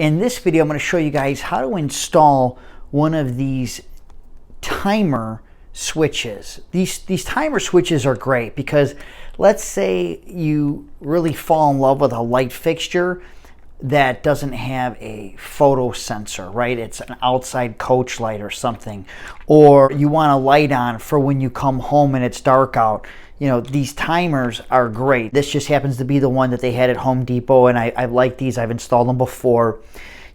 In this video, I'm going to show you guys how to install one of these timer switches. These timer switches are great because let's say you really fall in love with a light fixture that doesn't have a photo sensor, right? It's an outside coach light or something. Or you want a light on for when you come home and it's dark out. You know, these timers are great. This just happens to be the one that they had at Home Depot, and I like these. I've installed them before.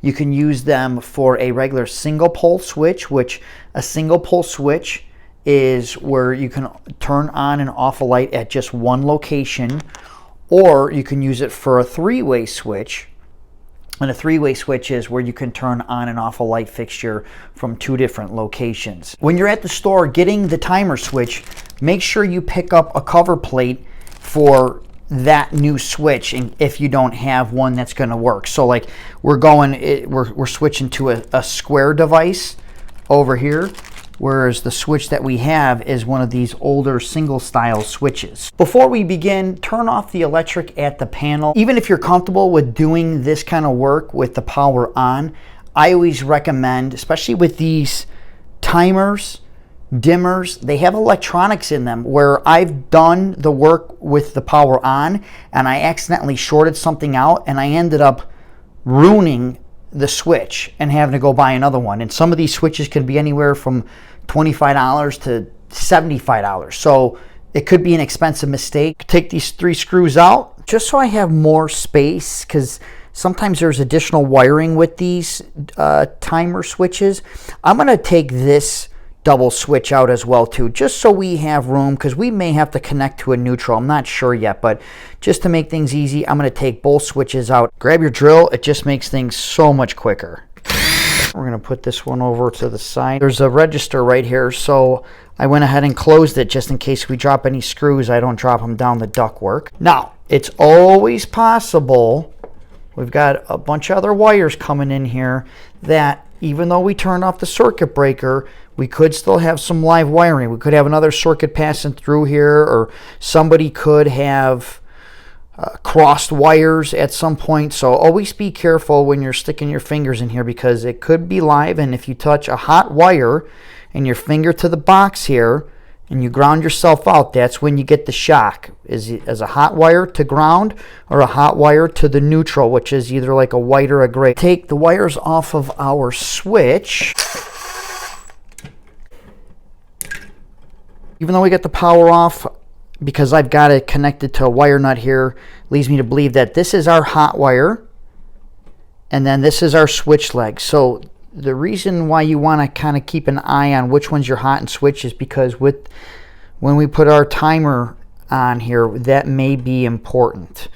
You can use them for a regular single pole switch, which a single pole switch is where you can turn on and off a light at just one location, or you can use it for a three-way switch. And a three-way switch is where you can turn on and off a light fixture from two different locations. When you're at the store getting the timer switch, make sure you pick up a cover plate for that new switch, and if you don't have one that's going to work. So like we're switching to a square device over here, whereas the switch that we have is one of these older single style switches. Before we begin, turn off the electric at the panel. Even if you're comfortable with doing this kind of work with the power on, I always recommend, especially with these timers, dimmers, they have electronics in them where I've done the work with the power on and I accidentally shorted something out and I ended up ruining the switch and having to go buy another one. And some of these switches can be anywhere from $25 to $75. So it could be an expensive mistake. Take these 3 screws out just so I have more space, because sometimes there's additional wiring with these timer switches. I'm going to take this double switch out as well too, just so we have room, because we may have to connect to a neutral. I'm not sure yet, but just to make things easy, I'm going to take both switches out. Grab your drill. It just makes things so much quicker. We're going to put this one over to the side. There's a register right here, so I went ahead and closed it just in case we drop any screws, I don't drop them down the ductwork. Now, it's always possible, we've got a bunch of other wires coming in here, that even though we turned off the circuit breaker, we could still have some live wiring. We could have another circuit passing through here, or somebody could have crossed wires at some point. So always be careful when you're sticking your fingers in here, because it could be live, and if you touch a hot wire and your finger to the box here and you ground yourself out, that's when you get the shock. Is a hot wire to ground or a hot wire to the neutral, which is either like a white or a gray. Take the wires off of our switch. Even though we got the power off, because I've got it connected to a wire nut here, leads me to believe that this is our hot wire and then this is our switch leg. So the reason why you want to kind of keep an eye on which one's your hot and switch is because when we put our timer on here, that may be important.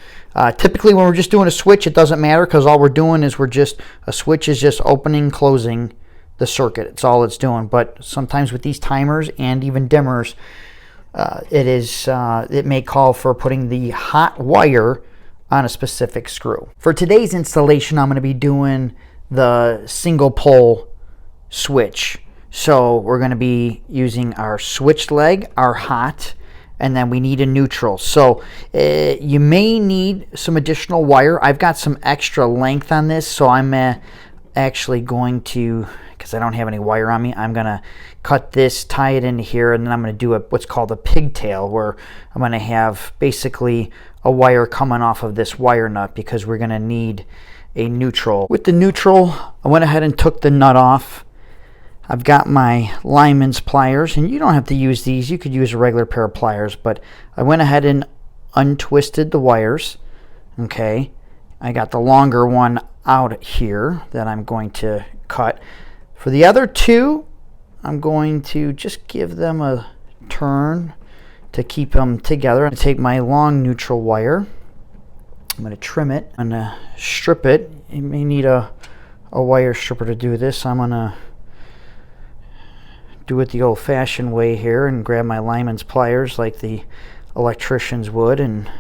Typically when we're just doing a switch, it doesn't matter, because all we're doing is a switch is just opening, closing the circuit. It's all it's doing. But sometimes with these timers and even dimmers, it may call for putting the hot wire on a specific screw. For today's installation, I'm going to be doing the single pole switch. So we're going to be using our switch leg, our hot, and then we need a neutral. So you may need some additional wire. I've got some extra length on this, so I'm actually going to, because I don't have any wire on me, I'm going to cut this, tie it into here, and then I'm going to do what's called a pigtail, where I'm going to have basically a wire coming off of this wire nut, because we're going to need a neutral. With the neutral, I went ahead and took the nut off. I've got my lineman's pliers, and you don't have to use these. You could use a regular pair of pliers, but I went ahead and untwisted the wires. Okay, I got the longer one out here that I'm going to cut. For the other two, I'm going to just give them a turn to keep them together. I'm going to take my long neutral wire. I'm going to trim it. I'm going to strip it. You may need a wire stripper to do this. I'm going to do it the old-fashioned way here and grab my lineman's pliers like the electricians would and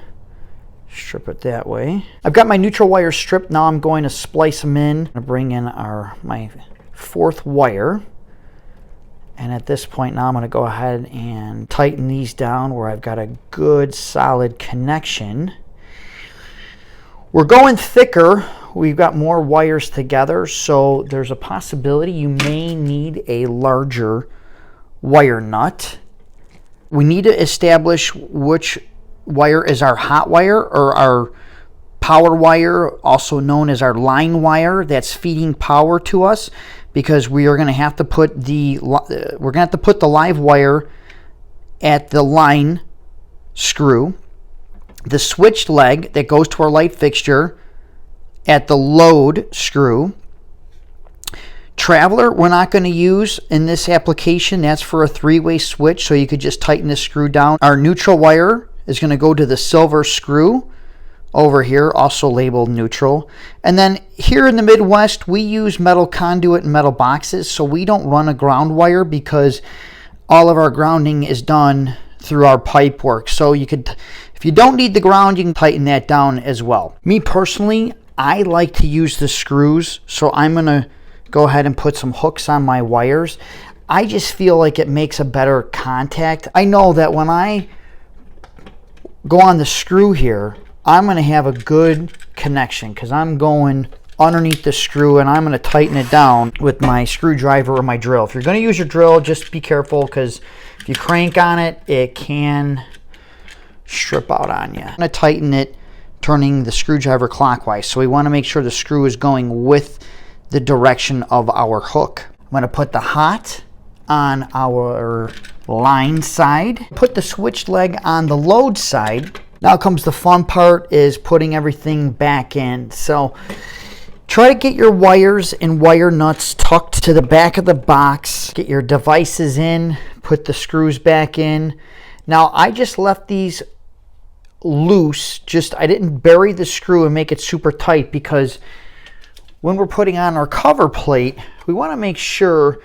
strip it that way. I've got my neutral wire stripped. Now I'm going to splice them in. I'm going to bring in my 4th wire. And at this point now I'm going to go ahead and tighten these down where I've got a good solid connection. We're going thicker we've got more wires together, so there's a possibility you may need a larger wire nut. We need to establish which wire is our hot wire or our power wire, also known as our line wire that's feeding power to us, because we are going to have to put the live wire at the line screw, the switched leg that goes to our light fixture at the load screw. Traveler we're not going to use in this application. That's for a 3-way switch, so you could just tighten the screw down. Our neutral wire is going to go to the silver screw over here, also labeled neutral. And then here in the Midwest, we use metal conduit and metal boxes, so we don't run a ground wire because all of our grounding is done through our pipe work. So you could, if you don't need the ground, you can tighten that down as well. Me personally, I like to use the screws, so I'm going to go ahead and put some hooks on my wires. I just feel like it makes a better contact. I know that when I go on the screw here, I'm going to have a good connection because I'm going underneath the screw and I'm going to tighten it down with my screwdriver or my drill. If you're going to use your drill, just be careful, because if you crank on it, it can strip out on you. I'm going to tighten it turning the screwdriver clockwise, so we want to make sure the screw is going with the direction of our hook. I'm going to put the hot on our line side, put the switch leg on the load side. Now comes the fun part, is putting everything back in. So try to get your wires and wire nuts tucked to the back of the box. Get your devices in, put the screws back in. Now I just left these loose, I didn't bury the screw and make it super tight, because when we're putting on our cover plate, we want to make sure,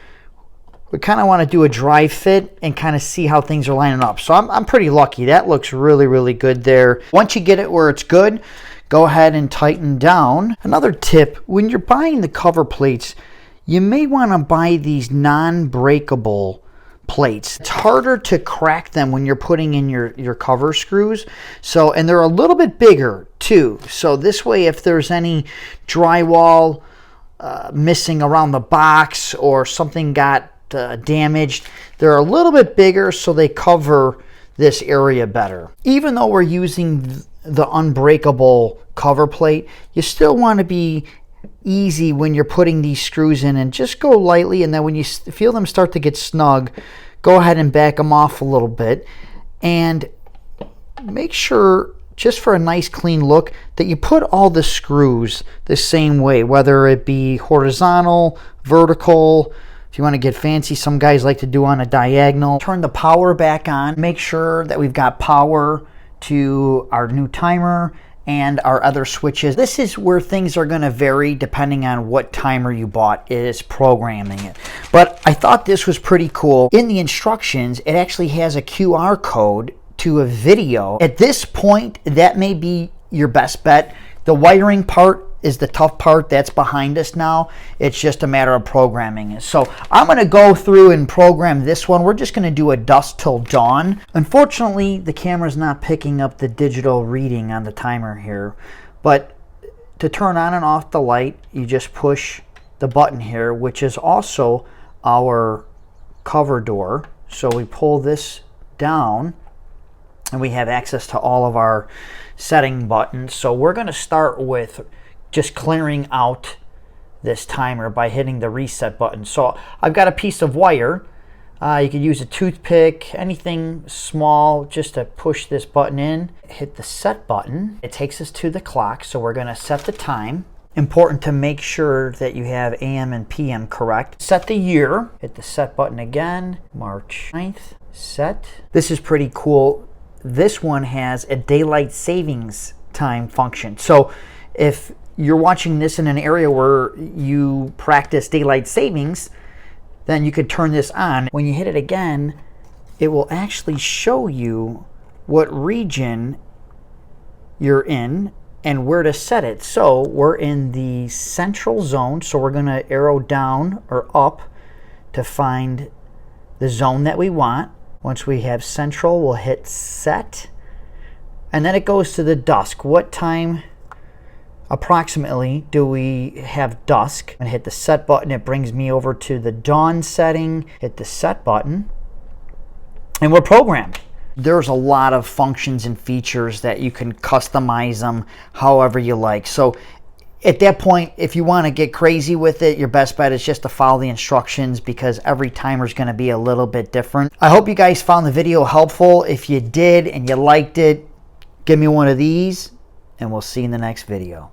we kind of want to do a dry fit and kind of see how things are lining up. So I'm pretty lucky. That looks really, really good there. Once you get it where it's good, go ahead and tighten down. Another tip, when you're buying the cover plates, you may want to buy these non-breakable plates. It's harder to crack them when you're putting in your cover screws. So, and they're a little bit bigger too. So this way, if there's any drywall missing around the box or something got damaged, they're a little bit bigger, so they cover this area better. Even though we're using the unbreakable cover plate, you still want to be easy when you're putting these screws in, and just go lightly, and then when you feel them start to get snug, go ahead and back them off a little bit, and make sure, just for a nice clean look, that you put all the screws the same way, whether it be horizontal, vertical. If you want to get fancy, some guys like to do on a diagonal. Turn the power back on. Make sure that we've got power to our new timer and our other switches. This is where things are going to vary depending on what timer you bought. It is programming it. But I thought this was pretty cool. In the instructions, it actually has a QR code to a video. At this point, that may be your best bet. The wiring part is the tough part. That's behind us now. It's just a matter of programming it. So I'm going to go through and program this one. We're just going to do a dusk till dawn. Unfortunately, the camera's not picking up the digital reading on the timer here. But to turn on and off the light, you just push the button here, which is also our cover door. So we pull this down and we have access to all of our setting buttons. So we're going to start with just clearing out this timer by hitting the reset button. So I've got a piece of wire. You could use a toothpick, anything small, just to push this button in. Hit the set button. It takes us to the clock, so we're going to set the time. Important to make sure that you have AM and PM correct. Set the year. Hit the set button again. March 9th. Set. This is pretty cool. This one has a daylight savings time function. So if you're watching this in an area where you practice daylight savings, then you could turn this on. When you hit it again, it will actually show you what region you're in and where to set it. So we're in the central zone, so we're going to arrow down or up to find the zone that we want. Once we have central, we'll hit set, and then it goes to the dusk. What time approximately do we have dusk. And hit the set button. It brings me over to the dawn setting. Hit the set button, and we're programmed. There's a lot of functions and features that you can customize them however you like. So at that point, if you want to get crazy with it, your best bet is just to follow the instructions, because every timer is going to be a little bit different. I hope you guys found the video helpful. If you did and you liked it, give me one of these, and we'll see you in the next video.